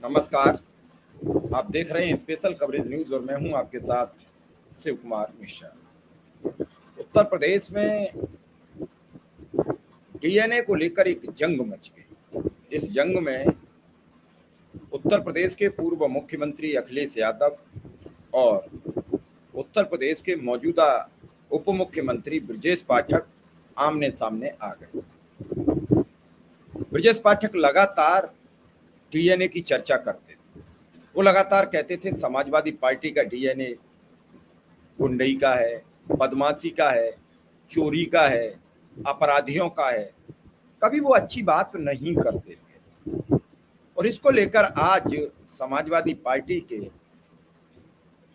नमस्कार। आप देख रहे हैं स्पेशल कवरेज न्यूज और मैं हूं आपके साथ शिव कुमार मिश्रा। उत्तर प्रदेश में डीएनए को लेकर एक जंग मच गई। इस जंग में उत्तर प्रदेश के पूर्व मुख्यमंत्री अखिलेश यादव और उत्तर प्रदेश के मौजूदा उप मुख्यमंत्री ब्रजेश पाठक आमने सामने आ गए। ब्रजेश पाठक लगातार डीएनए की चर्चा करते थे। वो लगातार कहते थे समाजवादी पार्टी का डीएनए गुंडई का है, बदमाशी का है, चोरी का है, अपराधियों का है। कभी वो अच्छी बात नहीं करते थे और इसको लेकर आज समाजवादी पार्टी के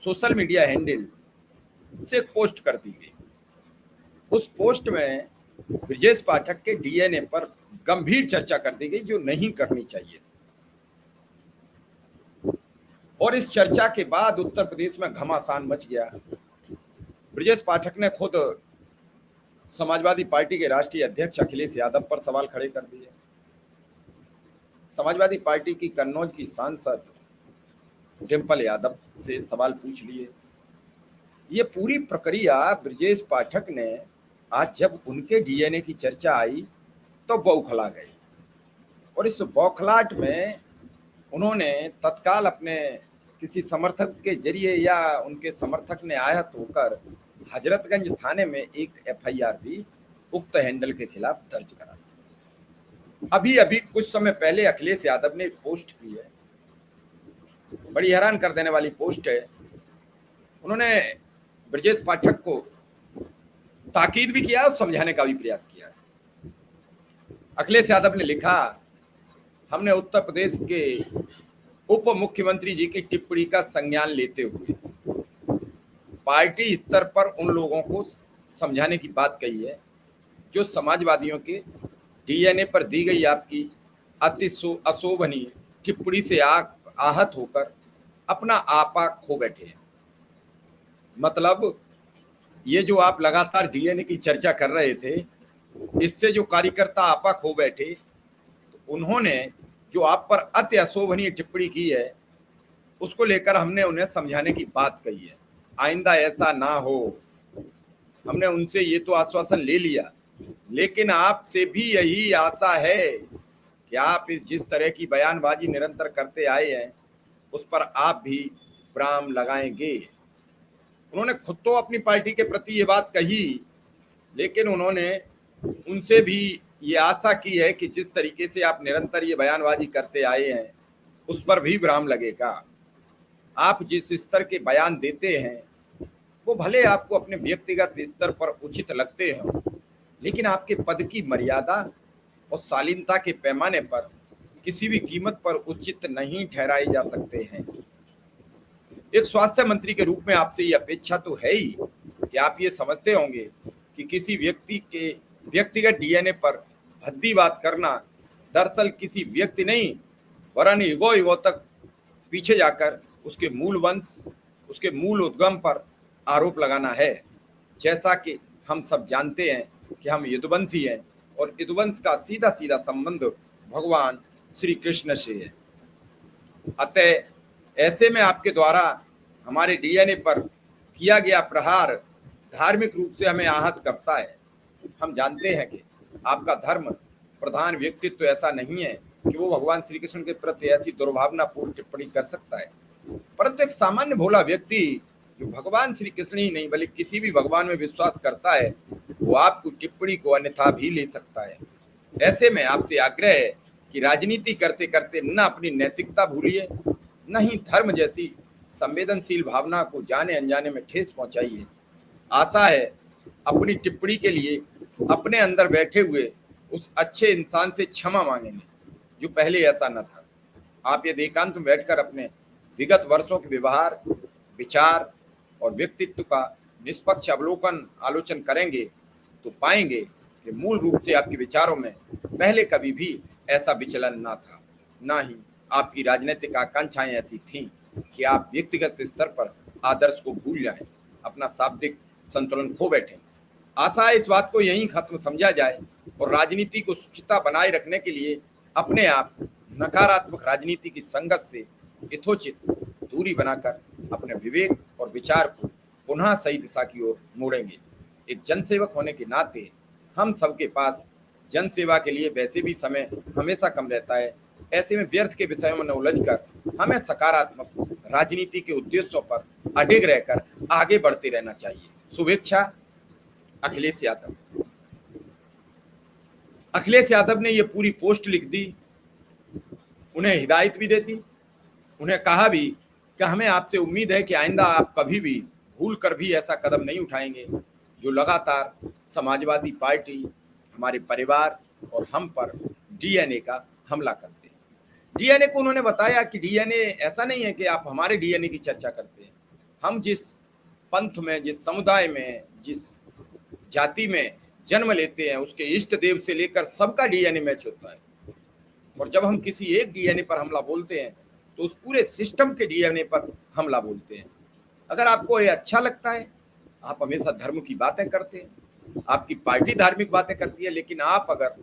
सोशल मीडिया हैंडल से एक पोस्ट कर दी गई। उस पोस्ट में ब्रजेश पाठक के डीएनए पर गंभीर चर्चा कर दी गई जो नहीं करनी चाहिए। और इस चर्चा के बाद उत्तर प्रदेश में घमासान मच गया। ब्रजेश पाठक ने खुद समाजवादी पार्टी के राष्ट्रीय अध्यक्ष अखिलेश यादव पर सवाल खड़े कर दिए। समाजवादी पार्टी की कन्नौज की सांसद डिंपल यादव से सवाल पूछ लिए। ये पूरी प्रक्रिया ब्रजेश पाठक ने आज जब उनके डीएनए की चर्चा आई तो बौखला गए और इस बौखलाहट में उन्होंने तत्काल अपने किसी समर्थक के जरिए या उनके समर्थक ने आहत होकर हजरतगंज थाने में एक एफआईआर भी उक्त हैंडल के खिलाफ दर्ज करा। अभी अभी कुछ समय पहले अखिलेश यादव ने एक पोस्ट की है, बड़ी हैरान कर देने वाली पोस्ट है। उन्होंने ब्रजेश पाठक को ताकीद भी किया और समझाने का भी प्रयास किया है। अखिलेश यादव ने लिखा, हमने उत्तर प्रदेश के उप मुख्यमंत्री जी की टिप्पणी का संज्ञान लेते हुए पार्टी स्तर पर उन लोगों को समझाने की बात कही है जो समाजवादियों के डीएनए पर दी गई आपकी अति अशोभनीय टिप्पणी से आहत होकर अपना आपा खो बैठे हैं। मतलब ये जो आप लगातार डीएनए की चर्चा कर रहे थे, इससे जो कार्यकर्ता आपा खो बैठे, तो उन्होंने जो आप पर अति अशोभनीय टिप्पणी की है उसको लेकर हमने उन्हें समझाने की बात कही है, आइंदा ऐसा ना हो। हमने उनसे ये तो आश्वासन ले लिया, लेकिन आपसे भी यही आशा है कि आप जिस तरह की बयानबाजी निरंतर करते आए हैं उस पर आप भी विराम लगाएंगे। उन्होंने खुद तो अपनी पार्टी के प्रति ये बात कही, लेकिन उन्होंने उनसे भी ये आशा की है कि जिस तरीके से आप निरंतर ये बयानबाजी करते आए हैं उस पर भी विराम लगेगा। आप जिस स्तर के बयान देते हैं वो भले आपको अपने व्यक्तिगत स्तर पर उचित लगते हैं, लेकिन आपके पद की मर्यादा और शालीनता के पैमाने पर किसी भी कीमत पर उचित नहीं ठहराए जा सकते हैं। एक स्वास्थ्य मंत्री के रूप में आपसे ये अपेक्षा तो है ही कि आप ये समझते होंगे कि किसी व्यक्ति के व्यक्तिगत डीएनए पर भद्दी बात करना दरअसल किसी व्यक्ति नहीं वरन युगों तक पीछे जाकर उसके मूल वंश, उसके मूल उद्गम पर आरोप लगाना है। जैसा कि हम सब जानते हैं कि हम यदुवंशी हैं और यदुवंश का सीधा सीधा संबंध भगवान श्री कृष्ण से है। अतः ऐसे में आपके द्वारा हमारे डीएनए पर किया गया प्रहार धार्मिक रूप से हमें आहत करता है। हम जानते हैं कि आपका धर्म प्रधान व्यक्तित्व ऐसा नहीं है कि वो भगवान श्री कृष्ण के प्रति ऐसी दुर्भावनापूर्ण टिप्पणी कर सकता है, परंतु एक सामान्य भोला व्यक्ति जो भगवान श्री कृष्ण ही नहीं बल्कि किसी भी भगवान में विश्वास करता है वो आपकी टिप्पणी को अन्यथा भी ले सकता है। ऐसे में आपसे आग्रह है कि राजनीति करते करते न अपनी नैतिकता भूलिए, न ही धर्म जैसी संवेदनशील भावना को जाने अनजाने में ठेस पहुंचाइए। आशा है अपनी टिप्पणी के लिए अपने अंदर बैठे हुए उस अच्छे इंसान से क्षमा मांगेंगे जो पहले ऐसा न था। आप ये एकांत में बैठकर अपने विगत वर्षों के व्यवहार, विचार और व्यक्तित्व का निष्पक्ष आलोचन करेंगे तो पाएंगे कि मूल रूप से आपके विचारों में पहले कभी भी ऐसा विचलन ना था, ना ही आपकी राजनीतिक आकांक्षाएं ऐसी थीं कि आप व्यक्तिगत स्तर पर आदर्श को भूल जाएं, अपना शाब्दिक संतुलन खो बैठें। आशा है इस बात को यहीं खत्म समझा जाए और राजनीति को शुचिता बनाए रखने के लिए अपने आप नकारात्मक राजनीति की संगत से यथोचित दूरी बनाकर अपने विवेक और विचार को पुनः सही दिशा की ओर मोड़ेंगे। एक जनसेवक होने के नाते हम सबके पास जनसेवा के लिए वैसे भी समय हमेशा कम रहता है। ऐसे में व्यर्थ के विषयों में न उलझकर हमें सकारात्मक राजनीति के उद्देश्यों पर अडिग रहकर आगे बढ़ते रहना चाहिए। शुभेच्छा, अखिलेश यादव। अखिलेश यादव ने ये पूरी पोस्ट लिख दी, उन्हें हिदायत भी दे दी, उन्हें कहा भी कि हमें आपसे उम्मीद है कि आइंदा आप कभी भी भूल कर भी ऐसा कदम नहीं उठाएंगे जो लगातार समाजवादी पार्टी, हमारे परिवार और हम पर डीएनए का हमला करते हैं। डीएनए को उन्होंने बताया कि डीएनए ऐसा नहीं है कि आप हमारे डीएनए की चर्चा करते हैं। हम जिस पंथ में, जिस समुदाय में, जिस जाति में जन्म लेते हैं, उसके इष्ट देव से लेकर सबका डीएनए मैच होता है। और जब हम किसी एक डीएनए पर हमला बोलते हैं तो उस पूरे सिस्टम के डीएनए पर हमला बोलते हैं। अगर आपको ये अच्छा लगता है, आप हमेशा धर्म की बातें करते हैं, आपकी पार्टी धार्मिक बातें करती है, लेकिन आप अगर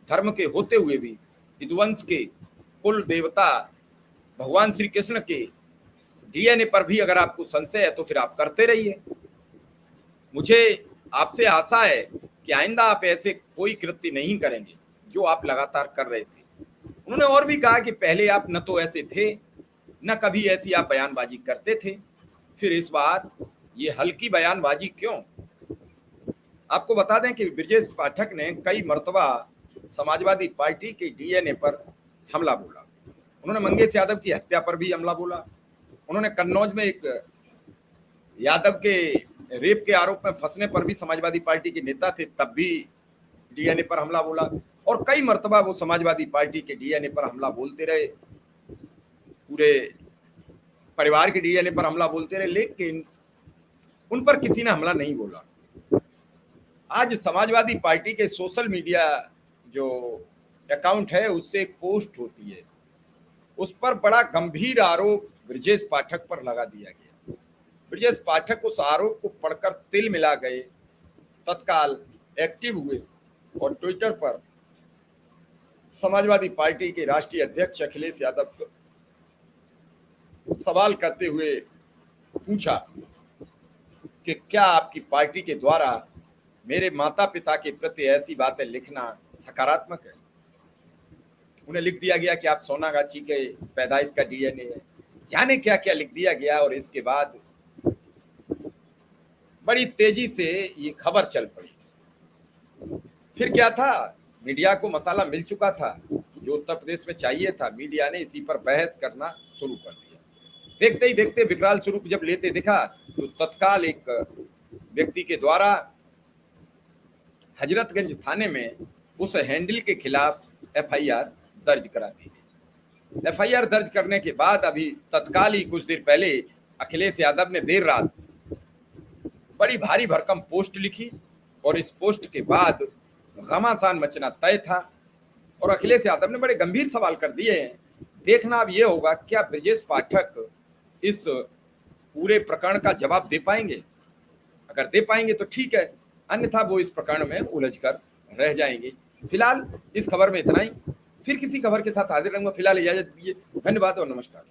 धर्म के होते हुए भी यदुवंश के कुल देवता भगवान श्री कृष्ण के डीएनए पर भी अगर आपको संशय है तो फिर आप करते रहिए। मुझे आपसे आशा है कि आइंदा आप ऐसे कोई कृत्य नहीं करेंगे जो आप लगातार कर रहे थे। उन्होंने और भी कहा कि पहले आप न तो ऐसे थे, न कभी ऐसी आप बयानबाजी करते थे, फिर इस बार ये हल्की बयानबाजी क्यों? आपको बता दें कि ब्रजेश पाठक ने कई मर्तबा समाजवादी पार्टी के डीएनए पर हमला बोला। उन्होंने मंगेश यादव की हत्या पर भी हमला बोला। उन्होंने कन्नौज में एक यादव के रेप के आरोप में फंसने पर भी समाजवादी पार्टी के नेता थे, तब भी डीएनए पर हमला बोला। और कई मर्तबा वो समाजवादी पार्टी के डीएनए पर हमला बोलते रहे, पूरे परिवार के डीएनए पर हमला बोलते रहे, लेकिन उन पर किसी ने हमला नहीं बोला। आज समाजवादी पार्टी के सोशल मीडिया जो अकाउंट है उससे एक पोस्ट होती है, उस पर बड़ा गंभीर आरोप ब्रजेश पाठक पर लगा दिया गया। ब्रजेश पाठक उस आरोप को पढ़कर तिल मिला गए, तत्काल एक्टिव हुए और ट्विटर पर समाजवादी पार्टी के राष्ट्रीय अध्यक्ष अखिलेश यादव को सवाल करते हुए पूछा कि क्या आपकी पार्टी के द्वारा मेरे माता पिता के प्रति ऐसी बातें लिखना सकारात्मक है? उन्हें लिख दिया गया कि आप सोनागाछी के पैदाइश का डीएनए है, जाने क्या क्या लिख दिया गया। और इसके बाद बड़ी तेजी से ये खबर चल पड़ी। फिर क्या था, मीडिया को मसाला मिल चुका था जो उत्तर प्रदेश में चाहिए था। मीडिया ने इसी पर बहस करना शुरू कर दिया। देखते ही देखते विकराल स्वरूप जब लेते दिखा तो तत्काल एक व्यक्ति के द्वारा हजरतगंज थाने में उस हैंडल के खिलाफ एफआईआर दर्ज करा दी गई। एफआईआर दर्ज करने के बाद अभी तत्काल ही कुछ देर पहले अखिलेश यादव ने देर रात बड़ी भारी भरकम पोस्ट लिखी और इस पोस्ट के बाद घमासान मचना तय था। और अखिलेश यादव ने बड़े गंभीर सवाल कर दिए हैं। देखना अब ये होगा क्या ब्रजेश पाठक इस पूरे प्रकरण का जवाब दे पाएंगे। अगर दे पाएंगे तो ठीक है, अन्यथा वो इस प्रकरण में उलझकर रह जाएंगे। फिलहाल इस खबर में इतना ही, फिर किसी खबर के साथ हाजिर रहूंगा। फिलहाल इजाजत दीजिए, धन्यवाद और नमस्कार।